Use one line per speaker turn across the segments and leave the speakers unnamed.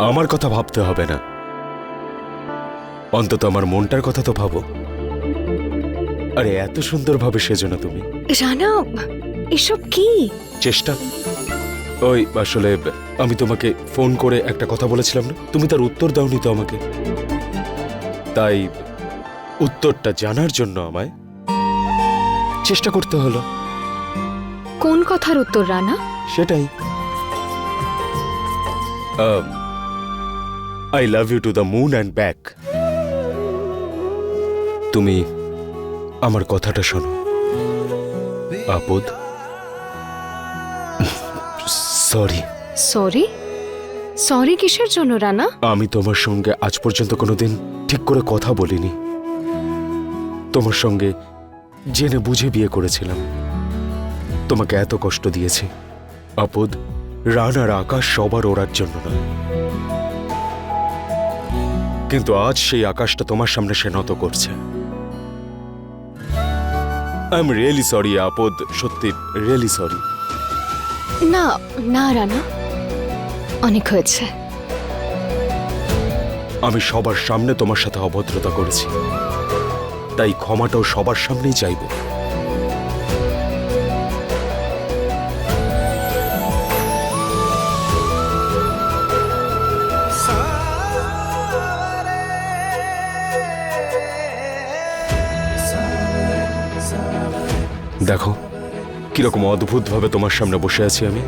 আমার কথা ভাবতে হবে না, অন্তত আমার মনটার কথা তো ভাবো। আরে এত সুন্দরভাবে সেজো না তুমি।
রানা, এসব কি?
চেষ্টা। ওই আসলে আমি তোমাকে ফোন করে একটা কথা বলেছিলাম না, তুমি তার উত্তর দাওনি তো আমাকে, তাই উত্তরটা জানার জন্য আমায় চেষ্টা করতে হলো।
কোন কথার উত্তর রানা?
সেটাই, I love you to the moon and back. তুমি আমার কথাটা শোনো আপদ। সরি।
সরি? সরি কিসের জন্য রানা?
আমি তোমার সঙ্গে আজ পর্যন্ত কোনোদিন ঠিক করে কথা বলিনি। তোমার সঙ্গে জেনে বুঝে বিয়ে করেছিলাম, তোমাকে এত কষ্ট দিয়েছি। আপদ, রান আর আকাশ সবার ওড়ার জন্য না, কিন্তু আজ সেই আকাশটা তোমার সামনে সে নত করছে। আই এম রিয়েলি সরি আপদ, সত্যি রিয়েলি সরি।
না না রানা, অনেক হয়েছে।
আমি সবার সামনে তোমার সাথে অভদ্রতা করেছি, তাই ক্ষমাটাও সবার সামনেই চাইব। দেখো কিরকম অদ্ভুতভাবে তোমার সামনে বসে আছি আমি।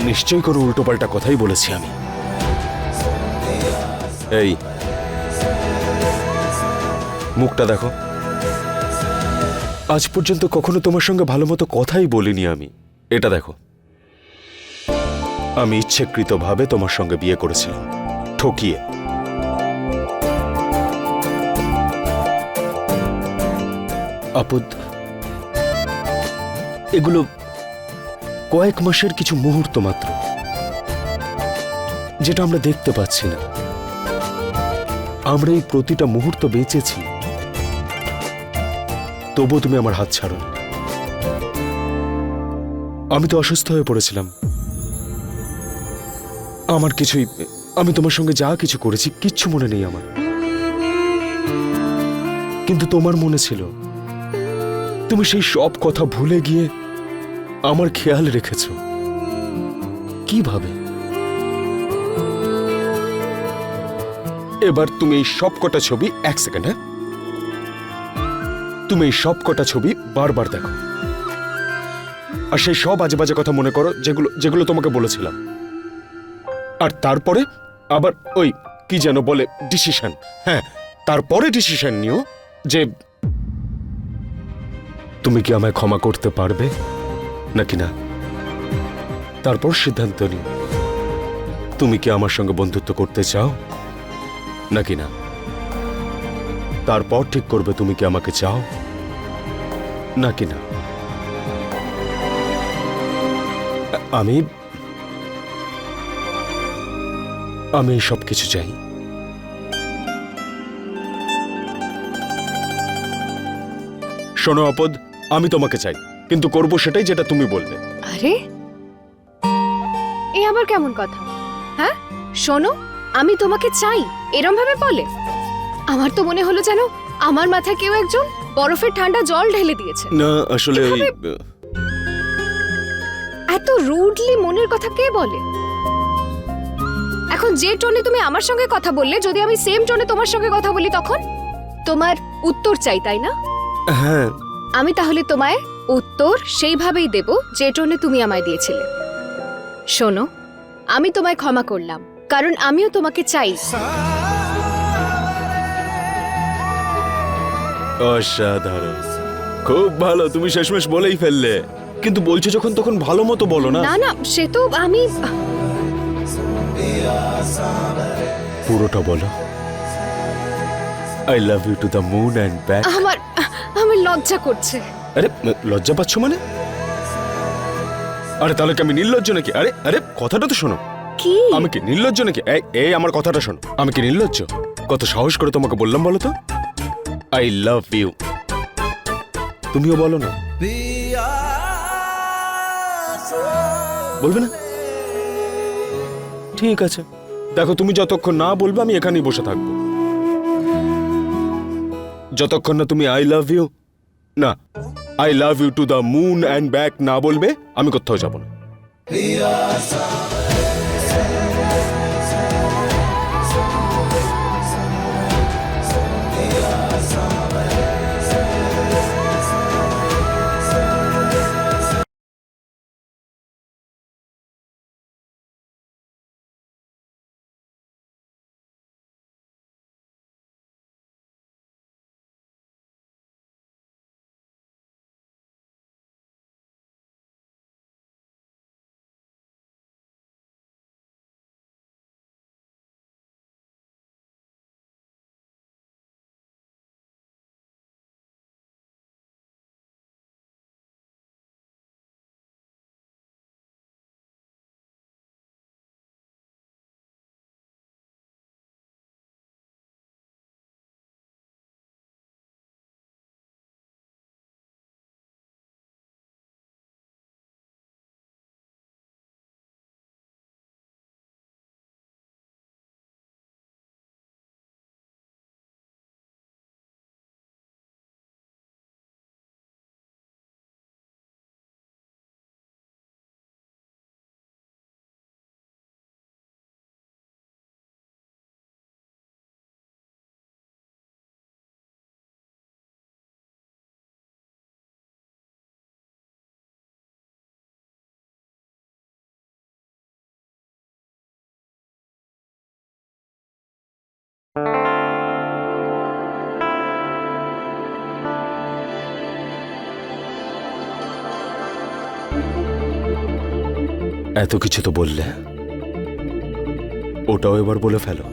নিশ্চয়ই কোনো উল্টোপাল্টা কথাই বলেছি আমি। এই মুখটা দেখো, আজ পর্যন্ত কখনো তোমার সঙ্গে ভালো মতো কথাই বলিনি আমি। এটা দেখো, আমি ইচ্ছাকৃতভাবে তোমার সঙ্গে বিয়ে করেছিলাম, ঠকিয়ে। আপদ, এগুলো কয়েক মাসের কিছু মুহূর্ত মাত্র, যেটা আমরা দেখতে পাচ্ছি না। আমরা এই প্রতিটা মুহূর্ত বেঁচেছি, তবুও তুমি আমার হাত ছাড়ো। আমি তো অসুস্থ হয়ে পড়েছিলাম, আমার কিছুই, আমি তোমার সঙ্গে যা কিছু করেছি কিচ্ছু মনে নেই আমার, কিন্তু তোমার মনে ছিল। তুমি সেই সব কথা ভুলে গিয়ে আমার খেয়াল রেখেছ। কিভাবে? এবার তুমি এই সব কটা ছবি, এক সেকেন্ড, হ্যাঁ, তুমি এই সব কটা ছবি বারবার দেখো, আর সেই সব আজে বাজে কথা মনে করো যেগুলো যেগুলো তোমাকে বলেছিলাম। আর তারপরে আবার ওই কি যেন বলে ডিসিশন, হ্যাঁ, তারপরে ডিসিশন নিও যে তুমি কি আমায় ক্ষমা করতে পারবে নাকি না। তারপর সিদ্ধান্ত নিও তুমি কি আমার সঙ্গে বন্ধুত্ব করতে চাও নাকি না। তারপর ঠিক করবে তুমি কি আমাকে চাও নাকি না। আমি আমি সব কিছু চাই। শোনো আপদ, আমি তোমাকে চাই, কিন্তু করব সেটাই যেটা তুমি বলবে।
আরে এ আবার কেমন কথা? হ্যাঁ, শোনো, আমি তোমাকে চাই এরম ভাবে বলে? আমার তো মনে হলো যেন আমার মাথায় কেউ একজন বরফের ঠান্ডা জল ঢেলে দিয়েছে।
না আসলে
এত রুডলি মনের কথা কে বলে? এখন যে টোনে তুমি আমার সঙ্গে কথা বললে, যদি আমি সেম টোনে তোমার সঙ্গে কথা বলি তখন তোমার উত্তর চাই, তাই না?
হ্যাঁ,
আমি তাহলে তোমায় উত্তর সেইভাবেই দেব যে টোনে তুমি আমায় দিয়েছিলে। শোনো, আমি তোমায় ক্ষমা করলাম, কারণ আমিও তোমাকে চাই।
অসাধারণ, খুব ভালো, তুমি শেষমেশ বলেই ফেললে। কিন্তু বলছো যখন তখন ভালো মতো বলো না।
না না, সে তো আমি
পুরোটা বলো। I love you to the moon and back.
আমার লজ্জা করছে।
আরে লজ্জা পাচ্ছ মানে? আরে তাহলে কি আমি নির্লজ্জ নাকি? আরে আরে কথাটা তো শোনো।
কি?
আমি কি নির্লজ্জ নাকি? এই আমার কথাটা শোনো, আমি কি নির্লজ্জ? কত সাহস করে তোমাকে বললাম বলো তো, আই লাভ ইউ। তুমিও বলো না। বলবে না? ঠিক আছে, দেখো তুমি যতক্ষণ না বলবে আমি এখানেই বসে থাকবো। যতক্ষণ না তুমি আই লাভ ইউ না I love you to the moon and back না বলবে আমি কোথাও যাব না। এত কিছু তো বললে, ওটাও এবার বলে ফেলো।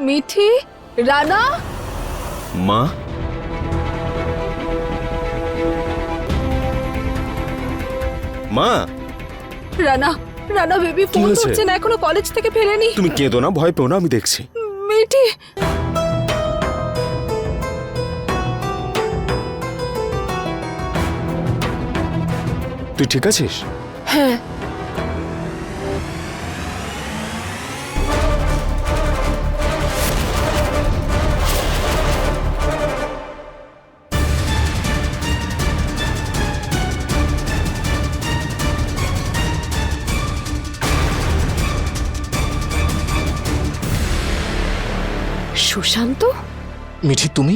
মিঠি, রানা,
মা, মা,
রানা, রানা বেবি
কি
ফোন
হয়েছে?
ধরছে না, এখনো কলেজ থেকে ফেরেনি।
তুমি কেঁদো না, ভয় পেও না, আমি দেখছি।
মিঠি,
তুই ঠিক আছিস?
হ্যাঁ। সুশান্ত,
মিঠি, তুমি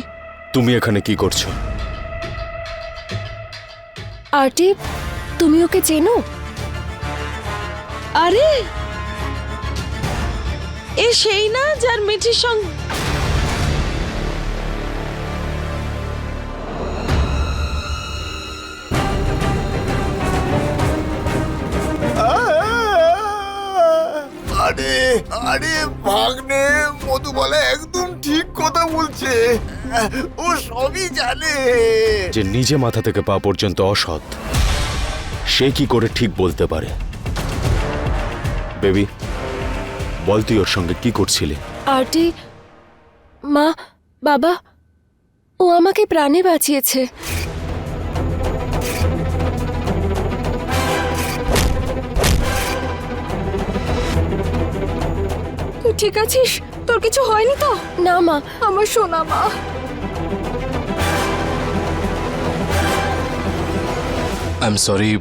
তুমি এখানে কি করছো?
আরটি, তুমি ওকে চেনো?
আরে এ সেই না যার মিঠির সঙ্গে
আরে আরে ভাগ্নে, মধুবালা একদম ঠিক কথা বলছে। ও সবই জানে।
যে নিজে মাথা থেকে পা পর্যন্ত অসৎ, সে কি করে ঠিক বলতে পারে? বেবি, বল তুই ওর সঙ্গে কি করছিলি?
আরটি, মা, বাবা, ও আমাকে প্রাণে বাঁচিয়েছে। তুই ঠিক আছিস? তোর কিছু হয়নি তো? না মা, আমার সোনা মা।
আই এম সরি,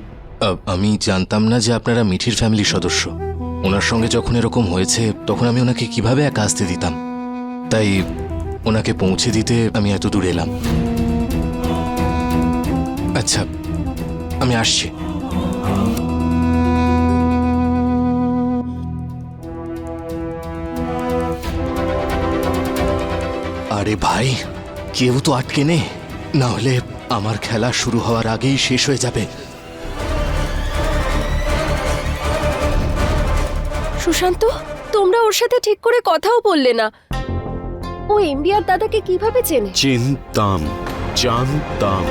আমি জানতাম না যে আপনারা মিঠির ফ্যামিলির সদস্য। ওনার সঙ্গে যখন এরকম হয়েছে তখন আমি ওনাকে কিভাবে একা আসতে দিতাম, তাই ওনাকে পৌঁছে দিতে আমি এত দূর এলাম। আচ্ছা, আমি আসছি। আরে ভাই, কেউ তো আটকে নে, না হলে আমার খেলা শুরু হওয়ার আগেই শেষ হয়ে যাবে।
সুশান্ত, তোমরা ওর সাথে ঠিক করে কথাও বললে না। ও এমবি আর দাদাকে কিভাবে চেনে?
চিনতাম, জানতাম।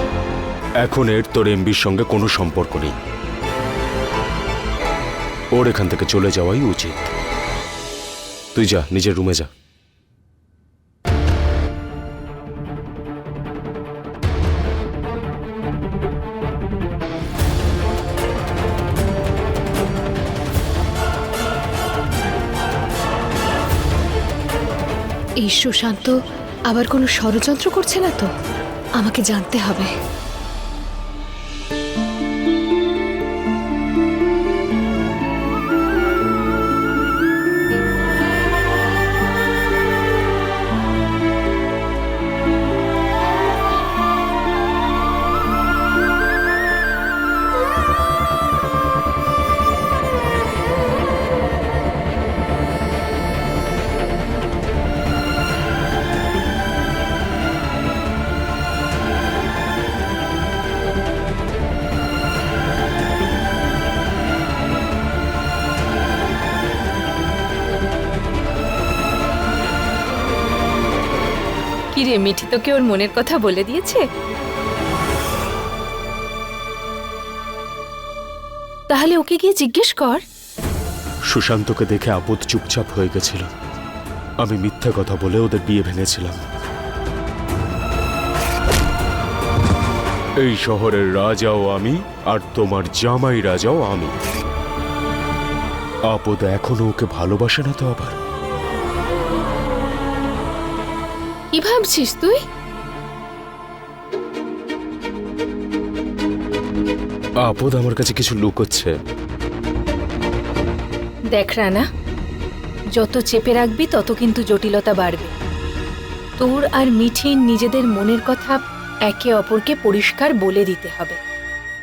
এখন এর তোর এমবির সঙ্গে কোনো সম্পর্ক নেই। ওর এখান থেকে চলে যাওয়াই উচিত। তুই যা, নিজের রুমে যা।
এই সুশান্ত আবার কোনো ষড়যন্ত্র করছে না তো? আমাকে জানতে হবে।
কি রে, মিঠি তোকে ওর মনের কথা বলে দিয়েছে? তাহলে ওকে গিয়ে জিজ্ঞেস কর।
সুশান্তকে দেখে আপদ চুপচাপ হয়ে গেছিল। আমি মিথ্যা কথা বলে ওদের বিয়ে ভেঙেছিলাম। এই শহরের রাজাও আমি, আর তোমার জামাই রাজাও আমি। আপদ এখনো ওকে ভালোবাসে না তো আবার?
কি ভাবছিস তুই?
আপদ আমার কাছে কিছু লুকোচ্ছে।
দেখ রানা, যত চেপে রাখবি তত কিন্তু জটিলতা বাড়বে। তোর আর মিঠির নিজেদের মনের কথা একে অপরকে পরিষ্কার বলে দিতে হবে,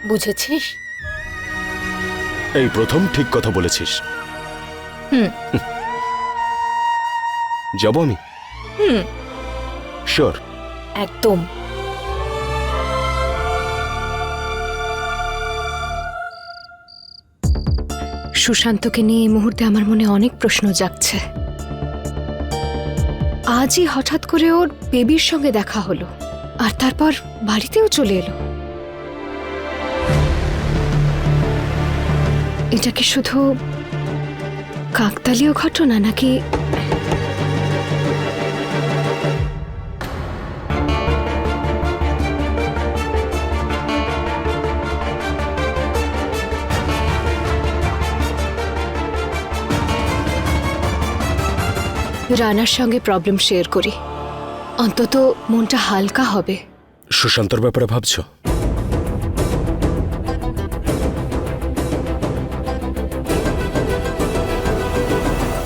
বুঝেছিস?
এই প্রথম ঠিক কথা বলেছিস।
হুম।
যাব আমি?
হুম,
শিওর।
একদম।
সুশান্তকে নিয়ে এই মুহূর্তে আমার মনে অনেক প্রশ্ন জাগছে। আজই হঠাৎ করে ওর বেবির সঙ্গে দেখা হলো, আর তারপর বাড়িতেও চলে এলো। এটা কি শুধু কাকতালীয় ঘটনা নাকি রানার সঙ্গে প্রবলেম শেয়ার করি, অন্তত মনটা হালকা হবে।
সুশান্তর ব্যাপারে ভাবছো?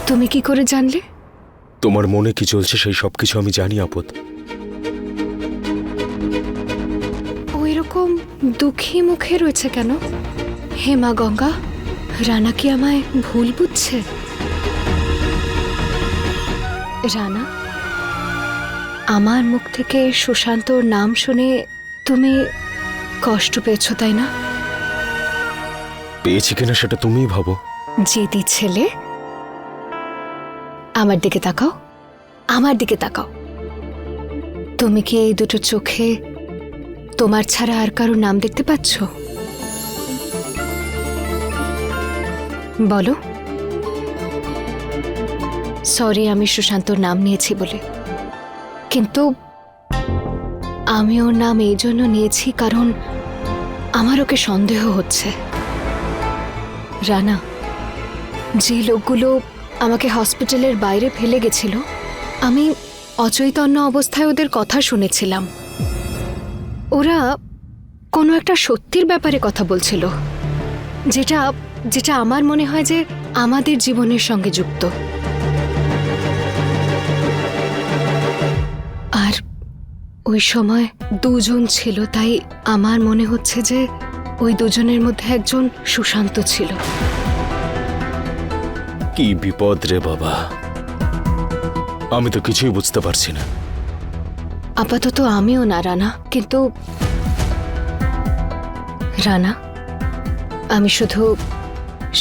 তুমি কি করে জানলে?
তোমার মনে কি চলছে সেই সবকিছু আমি জানি আপদ।
ও এরকম দুঃখী মুখে রয়েছে কেন? হে মা গঙ্গা, রানা কি আমায় ভুল বুঝছে? রানা, আমার মুখ থেকে সুশান্তর নাম শুনে তুমি কষ্ট পেয়েছো, তাই না?
পেয়েছি কিনা সেটা তুমিই ভাবো।
জেদি ছেলে, আমার দিকে তাকাও, আমার দিকে তাকাও। তুমি কি এই দুটো চোখে তোমার ছাড়া আর কারো নাম দেখতে পাচ্ছ? বলো। সরি আমি সুশান্তর নাম নিয়েছি বলে, কিন্তু আমি ওর নাম এই জন্য নিয়েছি কারণ আমার ওকে সন্দেহ হচ্ছে। রানা, যে লোকগুলো আমাকে হসপিটালের বাইরে ফেলে গেছিল, আমি অচৈতন্য অবস্থায় ওদের কথা শুনেছিলাম। ওরা কোনো একটা সত্যির ব্যাপারে কথা বলছিল, যেটা যেটা আমার মনে হয় যে আমাদের জীবনের সঙ্গে যুক্ত। আর ওই সময় দুজন ছিল, তাই আমার মনে হচ্ছে যে ওই দুজনের মধ্যে একজন সুশান্ত ছিল।
কি বিপদ রে বাবা, আমি তো কিছুই বুঝতে পারছি না।
আপাতত আমিও না রানা, কিন্তু রানা, আমি শুধু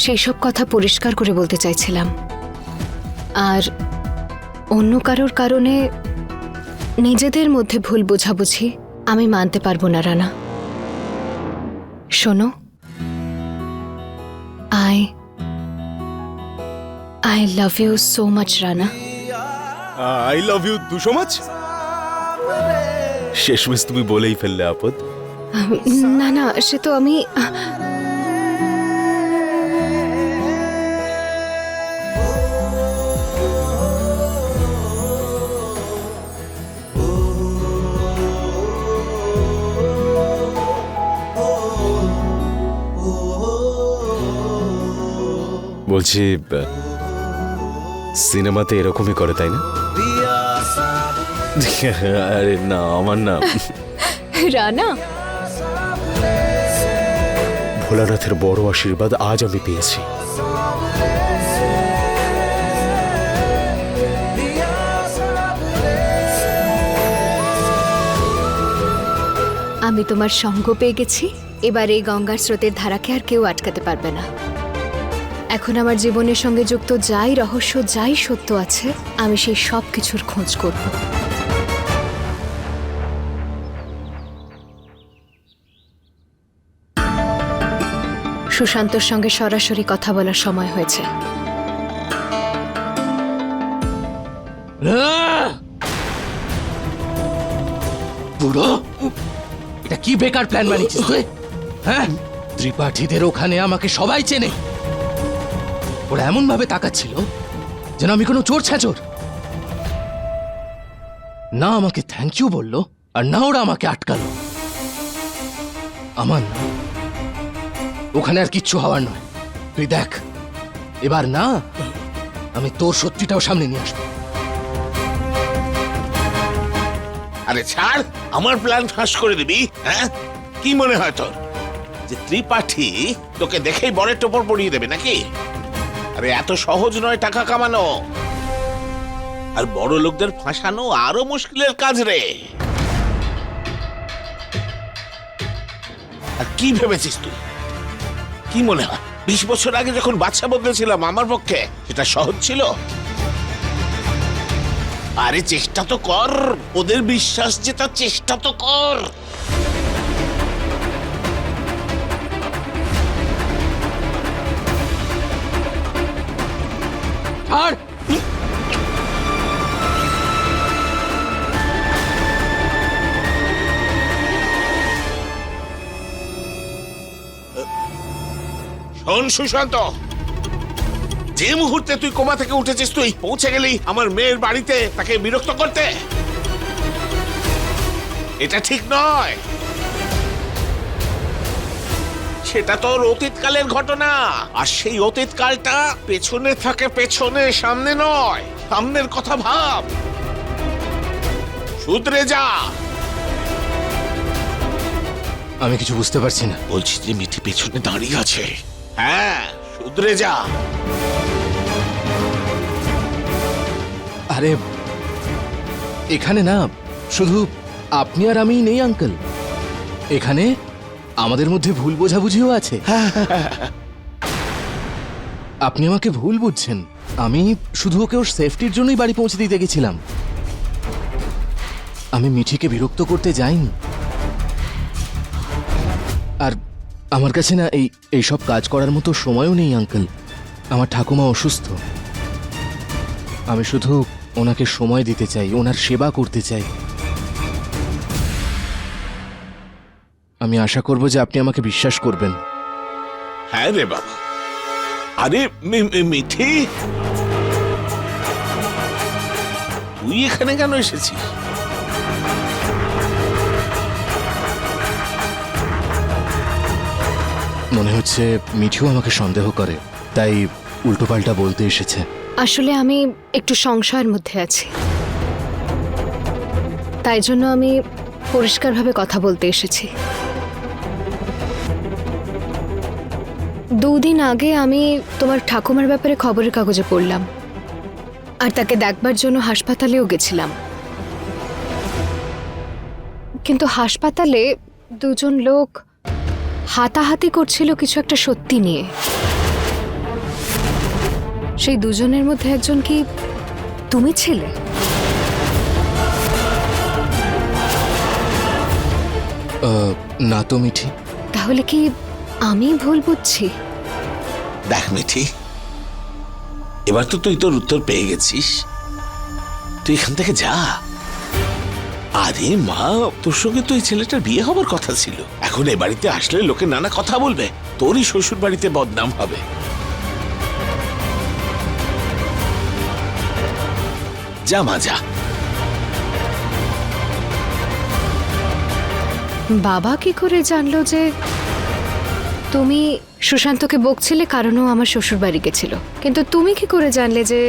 সেই সব কথা পরিষ্কার করে বলতে চাইছিলাম। আর অন্য কারোর কারণে নিজেদের মধ্যে ভুল বোঝাবুঝি আমি মানতে পারবো না রানা। শোনো, I I love you so much Rana.
I love you too so much. শেষমেশ তুমি বলেই ফেললে আপদ।
না না, সে তো আমি
বলছি সিনেমাতে এরকমই করে তাই না? আরে না, আমার না,
রানা।
ভোলানাথের বড় আশীর্বাদ আজ আমি পেয়েছি।
আমি তোমার সঙ্গ পেয়ে গেছি। এবার এই গঙ্গার স্রোতের ধারাকে আর কেউ আটকাতে পারবে না। এখন আমার জীবনের সঙ্গে যুক্ত যাই রহস্য, যাই সত্য আছে, আমি সেই সব কিছুর খোঁজ করব। সুশান্তর সঙ্গে সরাসরি কথা বলার সময় হয়েছে।
বুড়ো, এটা কি বেকার প্ল্যান বানিয়েছিস তুই? হ্যাঁ, ত্রিপাঠীদের ওখানে আমাকে সবাই চেনে। ওরা এমন ভাবে তাকাচ্ছিল যেন আমি কোনো চোর ছ্যাচোর। না আমাকে থ্যাংক ইউ বললো, আর না ওরা আমাকে আটকালো। আমার না, ওখানে আর কিচ্ছু হওয়ার নয়। তুই দেখ, এবার না আমি তোর সত্যিটাও সামনে নিয়ে আসবো।
আরে ছাড়, আমার প্ল্যান ফাঁস করে দিবি? হ্যাঁ, কি মনে হয় তোর যে ত্রিপাঠী তোকে দেখেই বরের টোপর পরিয়ে দেবে নাকি? আরে এত সহজ নয় টাকা কামানো, আর বড় লোকদের ফাঁসানো আরো মুশকিলের কাজ রে। আর কি ভেবেছিস তুই? কি মনে হয় 20 বছর আগে যখন বাচ্চা বদলেছিলাম আমার পক্ষে সেটা সহজ ছিল? আরে চেষ্টা তো কর, ওদের বিশ্বাস জেতার চেষ্টা তো কর।
আর
শোন সুশান্ত, যে মুহূর্তে তুই কোমা থেকে উঠেছিস তুই পৌঁছে গেলি আমার মেয়ের বাড়িতে তাকে বিরক্ত করতে। এটা ঠিক নয়। সেটা তোর অতীতকালের ঘটনা, আর সেই অতীতকালটা পেছনে থাকে পেছনে, সামনে নয়। সামনের কথা ভাব, শুধরে যা।
আমি কিছু বুঝতে পারছি না।
বলছি যে মিঠি পেছনে দাঁড়িয়ে আছে। হ্যাঁ, শুধরে যা।
আরে এখানে না শুধু আপনি আর আমিই নেই আঙ্কেল, এখানে আমাদের মধ্যে ভুল বোঝাবুঝিও আছে। আপনি আমাকে ভুল বুঝছেন। আমি শুধু ওকে ওর সেফটির জন্যই বাড়ি পৌঁছে দিতে গেছিলাম। আমি মিঠিকে বিরক্ত করতে যাইনি। আর আমার কাছে না এইসব কাজ করার মতো সময়ও নেই আঙ্কেল। আমার ঠাকুমা অসুস্থ, আমি শুধু ওনাকে সময় দিতে চাই, ওনার সেবা করতে চাই। আমি আশা করব যে আপনি আমাকে বিশ্বাস করবেন।
হ্যাঁ রে বাবা। আরে মিঠি, তুই এখানে কেন এসেছিস?
মনে হচ্ছে মিঠিও আমাকে সন্দেহ করে, তাই উল্টোপাল্টা বলতে এসেছে।
আসলে আমি একটু সংশয়ের মধ্যে আছি, তাই জন্য আমি পরিষ্কারভাবে কথা বলতে এসেছি। 2 দিন আগে আমি তোমার ঠাকুমার ব্যাপারে খবরের কাগজে পড়লাম, আর তাকে দেখবার জন্য হাসপাতালেও গেছিলাম। কিন্তু হাসপাতালে 2 জন লোক হাতাহাতি করছিল কিছু একটা সত্যি নিয়ে। সেই 2 জনের মধ্যে একজন কি তুমি ছিলে?
না তো মিঠি।
তাহলে কি আমি ভুল বুঝছি?
দেখ মিঠি, এবার তো তুই তোর উত্তর পেয়ে গেছিস, তুই এখান থেকে যা। আরে মা, তোর সঙ্গে তো এই ছেলেটার বিয়ে হবার কথা ছিল। এখন এ বাড়িতে আসলে লোকে নানা কথা বলবে, তোরই শ্বশুর বাড়িতে বদনাম হবে। যা মা, যা।
বাবা কি করে জানলো যে তুমি সুশান্তকে বকছিলে কারণ ও আমার শ্বশুর বাড়ি গেছিল, কিন্তু তুমি কি করে জানলে যে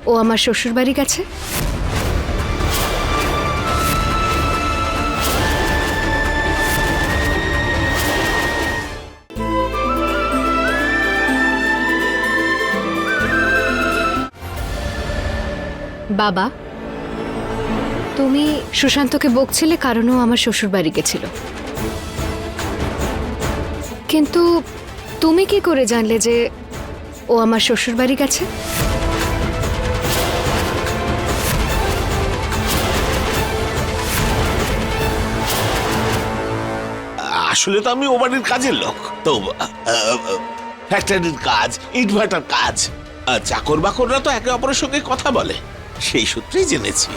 ও আমার শ্বশুর বাড়ি গেছে? বাবা, তুমি সুশান্তকে বকছিলে কারণ ও আমার শ্বশুর বাড়ি গেছিল, কিন্তু তুমি কি করে জানলে যে ও আমার শ্বশুর বাড়ি গেছে?
আসলে তো আমি ও বাড়ির কাজের লোক, তো ফ্যাক্টরির কাজ, ইটভাটার কাজ, চাকর বাকররা তো একে অপরের সঙ্গে কথা বলে, সেই সূত্রেই জেনেছি।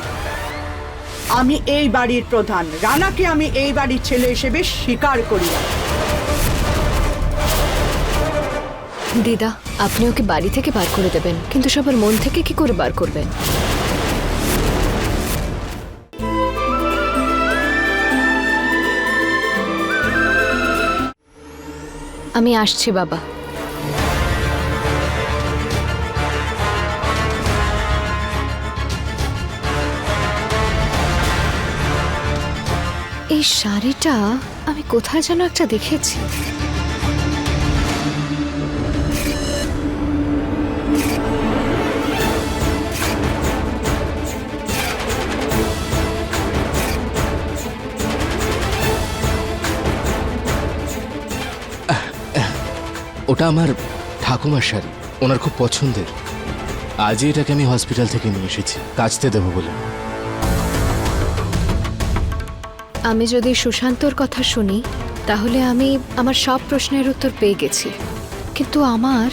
আমি এই বাড়ির প্রধান, রানাকে আমি এই বাড়ির ছেলে হিসেবে স্বীকার করি না।
দিদা, আপনি ওকে বাড়ি থেকে বার করে দেবেন, কিন্তু সবার মন থেকে কি করে বার করবেন? আমি আসছি বাবা। এই শাড়িটা আমি কোথায় যেন একটা দেখেছি।
ওটা আমার ঠাকুমার শাড়ি, ওনার খুব পছন্দের। আজই এটাকে আমি হসপিটাল থেকে নিয়ে এসেছি কাচতে দেবো বলে।
আমি যদি সুশান্তর কথা শুনি তাহলে আমি আমার সব প্রশ্নের উত্তর পেয়ে গেছি, কিন্তু আমার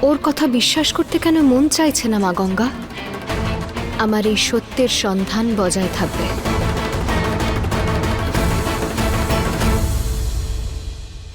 ওর কথা বিশ্বাস করতে কেন মন চাইছে না মা গঙ্গা। আমার এই সত্যের সন্ধান বজায় থাকবে।